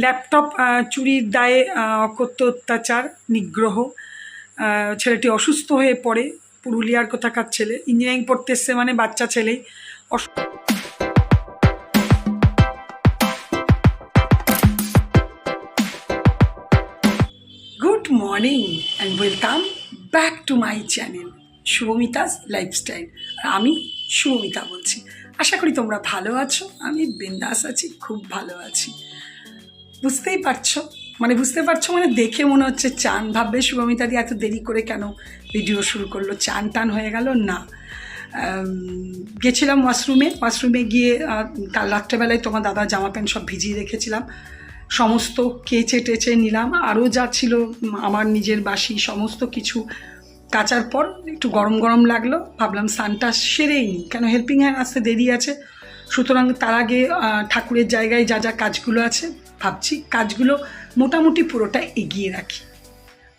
Laptop চুরির দায়ে অকথ্য অত্যাচার, নিগ্রহ। ছেলেটি অসুস্থ হয়ে পড়ে, পুরুলিয়ার কোথাকার ছেলে, ইঞ্জিনিয়ারিং পড়তে এসছে মানে বাচ্চা ছেলেই good morning and welcome back to my channel Shubhamita's lifestyle. আমি শুভমিতা বলছি। আশা করি তোমরা ভালো আছো। আমি বিন্দাস আছি, খুব ভালো আছি। বুঝতে পারছো মানে দেখে মনে হচ্ছে চান, ভাববে শুভমিতা দি এত দেরি করে কেন ভিডিও শুরু করলো, চান টান হয়ে গেল না। গেছিলাম ওয়াশরুমে গিয়ে কাল রাত্রেবেলায় তোমার দাদা জামা প্যান্ট সব ভিজিয়ে রেখেছিলাম, সমস্ত কেচে টেচে নিলাম। আরও যা ছিল আমার নিজের বাসি সমস্ত কিছু কাচার পর একটু গরম গরম লাগলো, ভাবলাম স্নানটা সেরেই নিই, কেন হেল্পিং হ্যান্ড আসতে দেরি আছে। সুতরাং তার আগে ঠাকুরের জায়গায় যা যা কাজগুলো আছে ভাবছি কাজগুলো মোটামুটি পুরোটা এগিয়ে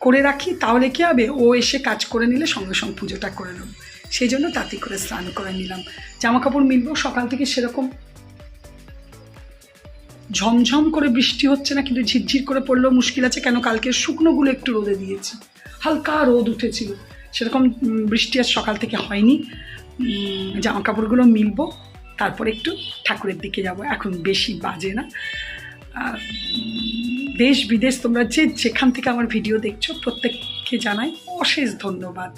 করে রাখি, তাহলে কী হবে, ও এসে কাজ করে নিলে সঙ্গে সঙ্গে পুজোটা করে নেব। সেই জন্য তাড়াতাড়ি করে স্নান করে নিলাম। জামা কাপড় মিলবো, সকাল থেকে সেরকম ঝমঝম করে বৃষ্টি হচ্ছে না, কিন্তু ঝিরঝির করে পড়লেও মুশকিল আছে, কেন কালকে শুকনোগুলো একটু রোদে দিয়েছি, হালকা রোদ উঠেছিল, সেরকম বৃষ্টি আর সকাল থেকে হয়নি। জামা কাপড়গুলো মিলবো, তারপর একটু ঠাকুরের দিকে যাব। এখন বেশি বাজে না। দেশ বিদেশ তোমরা যেখান থেকে আমার ভিডিও দেখছো প্রত্যেককে জানাই অশেষ ধন্যবাদ।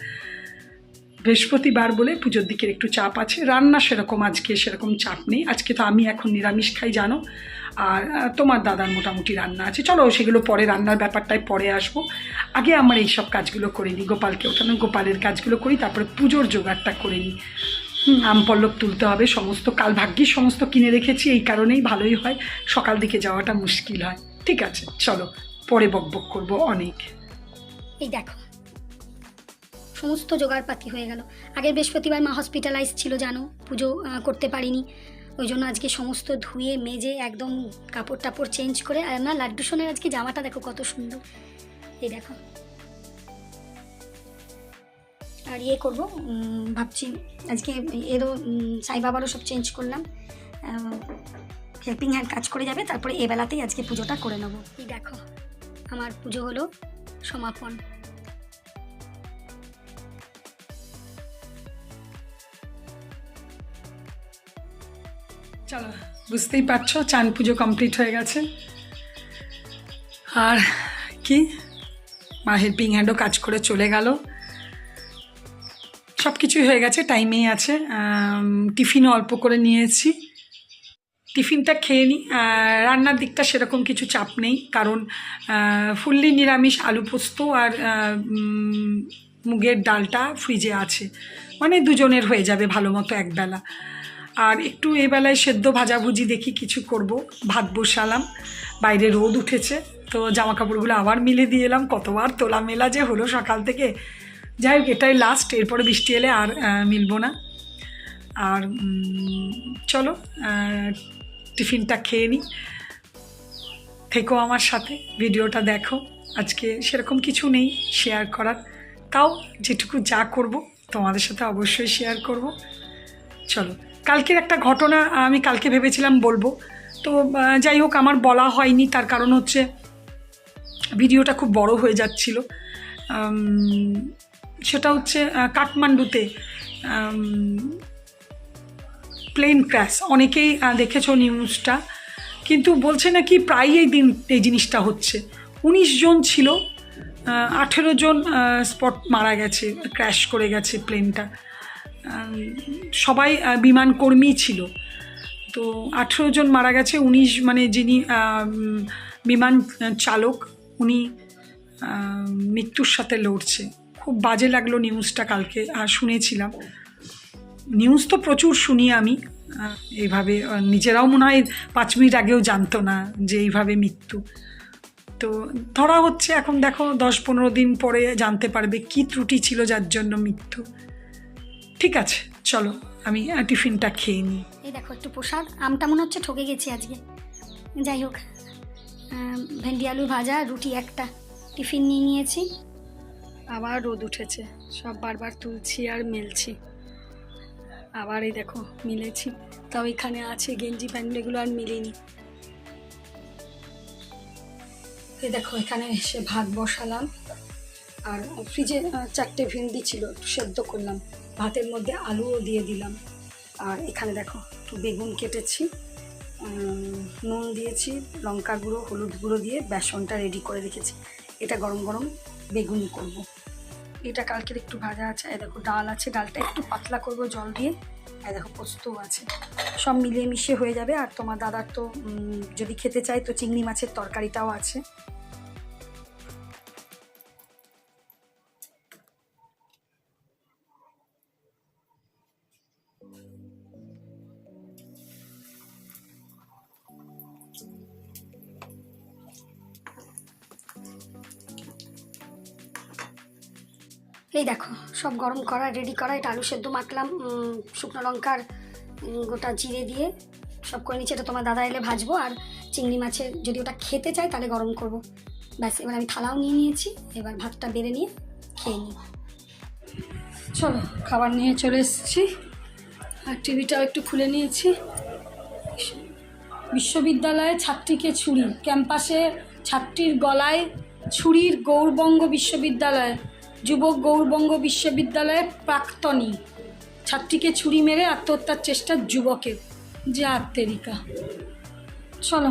বৃহস্পতিবার বলে পুজোর দিকের একটু চাপ আছে, রান্না সেরকম আজকে সেরকম চাপ নেই। আজকে তো আমি এখন নিরামিষ খাই জানো, আর তোমার দাদার মোটামুটি রান্না আছে। চলো সেগুলো পরে, রান্নার ব্যাপারটায় পরে আসবো। আগে আমার এইসব কাজগুলো করে নিই, গোপালকে ওঠানো, গোপালের কাজগুলো করি, তারপরে পুজোর জোগাড়টা করে নিই। আম পল্লব তুলতে হবে, সমস্ত কাল ভাগ্যিস সমস্ত কিনে রেখেছি, এই কারণেই ভালোই হয়, সকাল দিকে যাওয়াটা মুশকিল হয়। ঠিক আছে চলো, পরে বকবক করবো অনেক। এই দেখো সমস্ত জোগাড়পাতি হয়ে গেল। আগের বৃহস্পতিবার মা হসপিটালাইজ ছিল জানো, পুজো করতে পারিনি, ওই জন্য আজকে সমস্ত ধুয়ে মেজে একদম কাপড় টাপড় চেঞ্জ করে, আর না লাড্ডু সোনার আজকে জামাটা দেখো কত সুন্দর, এই দেখো। আর ইয়ে করবো ভাবছি আজকে, এরও সাই বাবারও সব চেঞ্জ করলাম, হেল্পিং হ্যান্ড কাজ করে যাবে, তারপরে এবেলাতেই আজকে পুজোটা করে নেবো। এই দেখো আমার পুজো হলো সমাপন। চলো, বুঝতেই পারছো চান পুজো কমপ্লিট হয়ে গেছে। আর কি, মা হেল্পিং হ্যান্ডও কাজ করে চলে গেল, সব কিছুই হয়ে গেছে, টাইমেই আছে। টিফিনও অল্প করে নিয়েছি, টিফিনটা খেয়ে নিই। রান্নার দিকটা সেরকম কিছু চাপ নেই, কারণ ফুললি নিরামিষ আলু পোস্ত আর মুগের ডালটা ফ্রিজে আছে, মানে দুজনের হয়ে যাবে ভালো মতো একবেলা। আর একটু এবেলায় সেদ্ধ ভাজাভুজি দেখি কিছু করব। ভাত বসালাম, বাইরে রোদ উঠেছে, তো জামা কাপড়গুলো আবার মিলে দিয়ে এলাম, কতবার তোলা মেলা যে হলো সকাল থেকে। যাই হোক, এটাই লাস্ট, এরপরে বৃষ্টি এলে আর মিলবো না। আর চলো টিফিনটা খেয়ে নিই, থেকো আমার সাথে, ভিডিওটা দেখো। আজকে সেরকম কিছু নেই শেয়ার করার, তাও যেটুকু যা করব তোমাদের সাথে অবশ্যই শেয়ার করব। চলো, কালকের একটা ঘটনা আমি কালকে ভেবেছিলাম বলবো, তো যাই হোক আমার বলা হয়নি, তার কারণ হচ্ছে ভিডিওটা খুব বড় হয়ে যাচ্ছিল। সেটা হচ্ছে কাঠমান্ডুতে প্লেন ক্র্যাশ, অনেকেই দেখেছো নিউজটা, কিন্তু বলছে নাকি প্রায় এই জিনিসটা হচ্ছে। 19 জন ছিল, 18 জন স্পট মারা গেছে, ক্র্যাশ করে গেছে প্লেনটা। সবাই বিমান কর্মী ছিল, তো 18 জন মারা গেছে, 19 মানে যিনি বিমান চালক উনি মৃত্যুর সাথে লড়ছে। খুব বাজে লাগলো নিউজটা কালকে শুনেছিলাম। নিউজ তো প্রচুর শুনি আমি, এইভাবে নিজেরাও মনে হয় 5 মিনিট আগেও জানতো না যে এইভাবে মৃত্যু। তো ধরা হচ্ছে, এখন দেখো 10-15 দিন পরে জানতে পারবে কি ত্রুটি ছিল যার জন্য মৃত্যু। ঠিক আছে চলো, আমি টিফিনটা খেয়ে নিই। এই দেখো একটু প্রসাদ, আমটা মনে হচ্ছে ঠকে গেছি আজকে। যাই হোক, ভেন্ডি আলু ভাজা, রুটি একটা, টিফিন নিয়ে নিয়েছি। আবার রোদ উঠেছে, সব বারবার তুলছি আর মেলছি, আবার এই দেখো মিলেছি, তাও এখানে আছে গেঞ্জি প্যান্ট, এগুলো আর মিলিনি। এই দেখো এখানে এসে ভাত বসালাম, আর ফ্রিজে 4টে ভেন্ডি ছিল, একটু সেদ্ধ করলাম, ভাতের মধ্যে আলুও দিয়ে দিলাম। আর এখানে দেখো একটু বেগুন কেটেছি, নুন দিয়েছি, লঙ্কা গুঁড়ো, হলুদ গুঁড়ো দিয়ে বেসনটা রেডি করে রেখেছি। এটা গরম গরম বেগুনি করব। এটা কালকের একটু ভাজা আছে। এই দেখো ডাল আছে, ডালটা একটু পাতলা করব জল দিয়ে। এই দেখো পোস্তও আছে, সব মিলিয়ে মিশিয়ে হয়ে যাবে। আর তোমার দাদার তো যদি খেতে চাই তো চিংড়ি মাছের তরকারিটাও আছে। এই দেখো সব গরম করা রেডি করা। এটা আলু সেদ্ধ মাখলাম শুকনো লঙ্কার গোটা জিরে দিয়ে সব করে নিচ্ছি। এটা তোমার দাদা এলে ভাজবো। আর চিংড়ি মাছের যদি ওটা খেতে চাই তাহলে গরম করব। ব্যাস, এবার আমি থালাও নিয়ে নিয়েছি, এবার ভাতটা বেড়ে নিয়ে খেয়ে নিই। চলো খাবার নিয়ে চলে এসেছি, আর টিভিটাও একটু খুলে নিয়েছি। বিশ্ববিদ্যালয়ে ছাত্রীকে ছুরি, ক্যাম্পাসে ছাত্রীর গলায় ছুরির গৌরবঙ্গ বিশ্ববিদ্যালয়, যুবক গৌরবঙ্গ বিশ্ববিদ্যালয়ের প্রাক্তনী ছাত্রীকে ছুরি মেরে আত্মহত্যার চেষ্টা যুবকের। যে আত্মেরিকা। চলো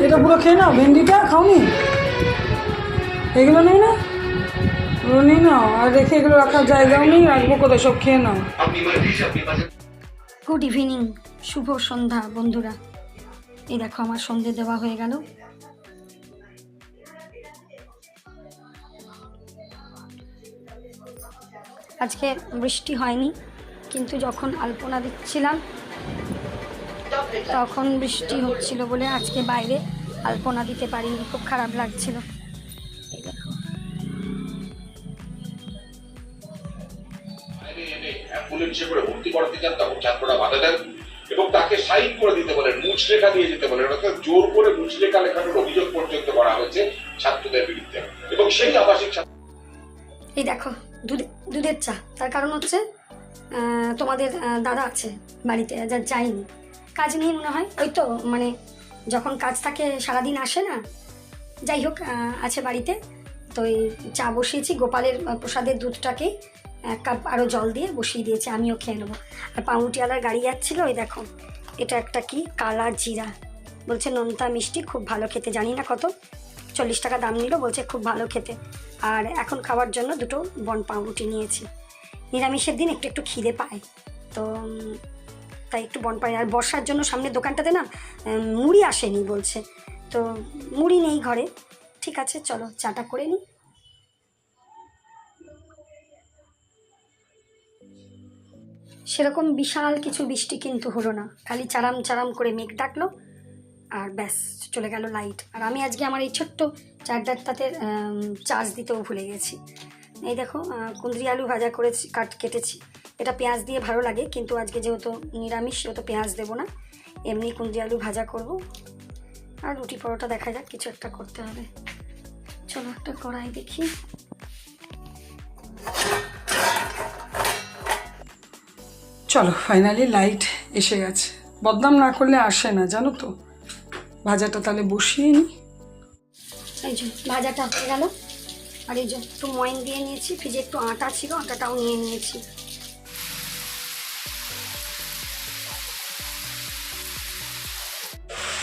এটা পুরো খেয়ে নাও, ভেন্ডিটা খাওনি, এগুলো নেই না, ওগুলো নিয়ে নাও। আর রেখে এগুলো রাখার জায়গাও নেই, রাখবো কোথায়, সব খেয়ে নাও। গুড ইভিনিং, শুভ সন্ধ্যা বন্ধুরা। এই দেখো আমার সন্ধে দেওয়া হয়ে গেল। আজকে বৃষ্টি হয়নি, কিন্তু যখন আলপনা দিচ্ছিলাম তখন বৃষ্টি হচ্ছিল বলে আজকে বাইরে আলপনা দিতে পারিনি, খুব খারাপ লাগছিল। এই দেখো পুলিশে করে ভর্তি করাতে চান, তখন ছাত্ররা বাধা দেন এবং তাকে সাইন করে দিতে বলেন, মুচলেখা দিয়ে যেতে বলেন। অর্থাৎ জোর করে মুচলেখা লেখানোর অভিযোগ পর্যন্ত করা হয়েছে ছাত্রদের বিরুদ্ধে। এবং সেই আবাসিক এই দেখো দুধের চা। তার কারণ হচ্ছে তোমাদের দাদা আছে বাড়িতে, যা যায়নি, কাজ নেই মনে হয়, ওই তো মানে যখন কাজ থাকে সারাদিন আসে না, যাই হোক আছে বাড়িতে। তো এই চা বসিয়েছি, গোপালের প্রসাদের দুধটাকে 1 কাপ আরও জল দিয়ে বসিয়ে দিয়েছি, আমিও খেয়ে নেবো। আর পাউরুটিওয়ালার গাড়ি যাচ্ছিলো, ওই দেখো এটা একটা কি কালা জিরা, বলছে নোনতা মিষ্টি, খুব ভালো খেতে, জানি না কত, 40 টাকা দাম নিল, বলছে খুব ভালো খেতে। আর এখন খাওয়ার জন্য 2টো বন পাউরুটি নিয়েছি। নিরামিষের দিন একটু একটু খিদে পায়, তো তাই একটু বন পাই। আর বর্ষার জন্য সামনের দোকানটাতে না মুড়ি আসেনি বলছে, তো মুড়ি নেই ঘরে। ঠিক আছে চলো চাটা করে নিই। সেরকম বিশাল কিছু বৃষ্টি কিন্তু হলো না, খালি চারাম চারাম করে মেঘ ডাকলো আর ব্যাস চলে গেল লাইট। আর আমি আজকে আমার এই ছোট্ট চার্জারটাতে চার্জ দিতেও ভুলে গেছি। এই দেখো কুঁদরি আলু ভাজা করেছি, কেটেছি। এটা পেঁয়াজ দিয়ে ভালো লাগে, কিন্তু আজকে যেহেতু নিরামিষ সেহেতু পেঁয়াজ দেবো না, এমনি কুঁদরি আলু ভাজা করব। আর রুটি পরোটা দেখা যাক, কিছু একটা করতে হবে। চলো একটা কড়াই দেখি। চলো ফাইনালি লাইট এসে গেছে, বদনাম না করলে আসে না জানো তো। ভাজাটা তাহলে বসিয়ে নিই। এই যে ভাজাটা হয়ে গেল। আর এই যে একটু ময়ন দিয়ে নিয়েছি, ফ্রিজে একটু আটা ছিল, আটাটাও নিয়ে নিয়েছি।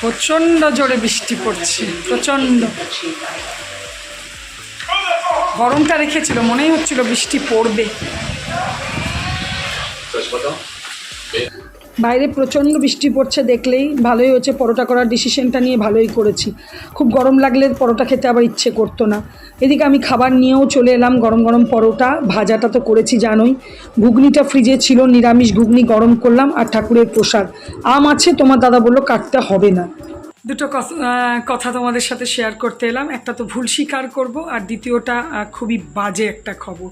প্রচণ্ড জোরে বৃষ্টি পড়ছে, প্রচণ্ড। গরমটা রেখেছিল, মনেই হচ্ছিল বৃষ্টি পড়বে। বাইরে প্রচণ্ড বৃষ্টি পড়ছে দেখলেই ভালোই হচ্ছে, পরোটা করার ডিসিশনটা নিয়ে ভালোই করেছি। খুব গরম লাগলে পরোটা খেতে আবার ইচ্ছে করতো না। এদিকে আমি খাবার নিয়েও চলে এলাম, গরম গরম পরোটা, ভাজাটা তো করেছি জানোই, ঘুগনিটা ফ্রিজে ছিল, নিরামিষ ঘুগনি গরম করলাম। আর ঠাকুরের প্রসাদ আম আছে, তোমার দাদা বললো কাটতে হবে না। দুটো কথা তোমাদের সাথে শেয়ার করতে এলাম। একটা তো ভুল স্বীকার করব, আর দ্বিতীয়টা খুবই বাজে একটা খবর,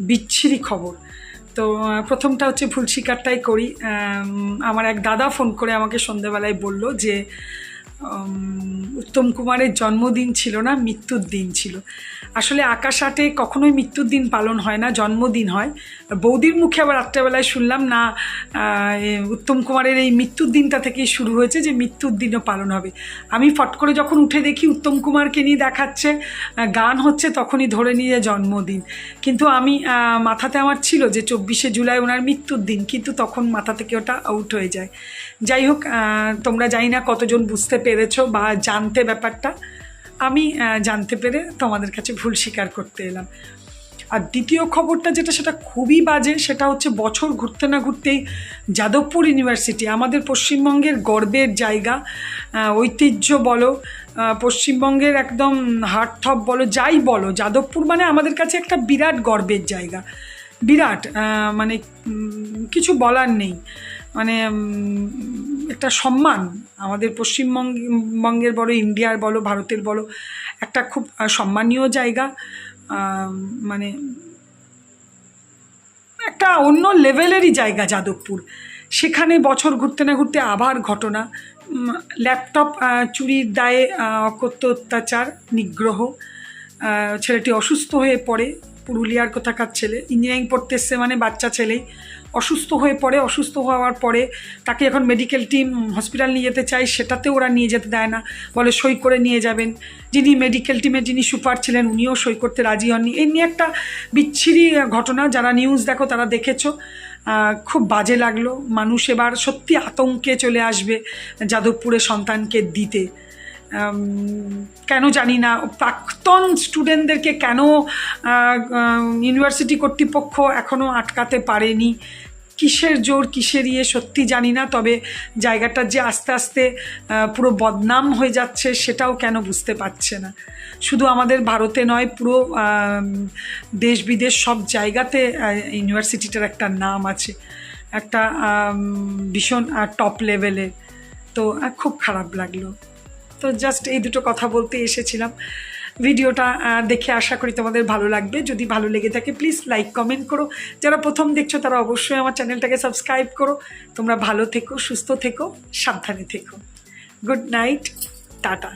বিচ্ছিরি খবর। তো প্রথমটা হচ্ছে ভুল স্বীকারটাই করি। আমার এক দাদা ফোন করে আমাকে সন্ধ্যেবেলায় বলল যে উত্তম কুমারের জন্মদিন ছিল না, মৃত্যুর দিন ছিল। আসলে আকাশ আটে কখনোই মৃত্যুর দিন পালন হয় না, জন্মদিন হয়। বৌদির মুখে আবার রাত্রেবেলায় শুনলাম না, উত্তম কুমারের এই মৃত্যুর দিনটা থেকেই শুরু হয়েছে যে মৃত্যুর দিনও পালন হবে। আমি ফট করে যখন উঠে দেখি উত্তম কুমারকে নিয়ে দেখাচ্ছে, গান হচ্ছে, তখনই ধরে নিয়ে জন্মদিন। কিন্তু আমি মাথাতে আমার ছিল যে 24শে জুলাই ওনার মৃত্যুর দিন, কিন্তু তখন মাথা থেকে ওটা আউট হয়ে যায়। যাই হোক, তোমরা জানি না কতজন বুঝতে পেরেছো বা জানতে ব্যাপারটা। আমি জানতে পেরে তোমাদের কাছে ভুল স্বীকার করতে এলাম। আর দ্বিতীয় খবরটা যেটা, সেটা খুবই বাজে। সেটা হচ্ছে বছর ঘুরতে না ঘুরতেই যাদবপুর ইউনিভার্সিটি, আমাদের পশ্চিমবঙ্গের গর্বের জায়গা, ঐতিহ্য বলো, পশ্চিমবঙ্গের একদম হার্টথ্রব বলো, যাই বলো, যাদবপুর মানে আমাদের কাছে একটা বিরাট গর্বের জায়গা, বিরাট, মানে কিছু বলার নেই। মানে একটা সম্মান, আমাদের পশ্চিমবঙ্গের বলো, ইন্ডিয়ার বলো, ভারতের বলো, একটা খুব সম্মানীয় জায়গা। মানে একটা অন্য লেভেলেরই জায়গা যাদবপুর। সেখানে বছর ঘুরতে না ঘুরতে আবার ঘটনা, ল্যাপটপ চুরির দায়ে অকথ্য অত্যাচার, নিগ্রহ। ছেলেটি অসুস্থ হয়ে পড়ে, পুরুলিয়ার কোথাকার ছেলে, ইঞ্জিনিয়ারিং পড়তে এসছে, মানে বাচ্চা ছেলেই অসুস্থ হয়ে পড়ে। অসুস্থ হওয়ার পরে তাকে এখন মেডিকেল টিম হসপিটাল নিয়ে যেতে চায়, সেটাতেও ওরা নিয়ে যেতে দেয় না, বলে সই করে নিয়ে যাবেন। যিনি মেডিকেল টিমের যিনি সুপার ছিলেন উনিও সই করতে রাজি হননি। এই নিয়ে একটা বিচ্ছিরি ঘটনা, যারা নিউজ দেখো তারা দেখেছো। খুব বাজে লাগলো। মানুষ এবার সত্যি আতঙ্কে চলে আসবে যাদবপুরের সন্তানকে দিতে। কেন জানি না, প্রাক্তন স্টুডেন্টদেরকে কেন ইউনিভার্সিটি কর্তৃপক্ষ এখনও আটকাতে পারেনি, কিসের জোর কিসের ইয়ে সত্যি জানি না। তবে জায়গাটা যে আস্তে আস্তে পুরো বদনাম হয়ে যাচ্ছে সেটাও কেন বুঝতে পারছে না। শুধু আমাদের ভারতে নয়, পুরো দেশ বিদেশ সব জায়গাতে ইউনিভার্সিটিটার একটা নাম আছে, একটা ভীষণ টপ লেভেলের। তো খুব খারাপ লাগলো। তো জাস্ট এই দুটো কথা বলতে এসেছিলাম। ভিডিওটা দেখে আশা করি তোমাদের ভালো লাগবে। যদি ভালো লেগে থাকে প্লিজ লাইক কমেন্ট করো। যারা প্রথম দেখছো তারা অবশ্যই আমার চ্যানেলটাকে সাবস্ক্রাইব করো। তোমরা ভালো থেকো, সুস্থ থেকো, সাবধানে থেকো। Good night, tata.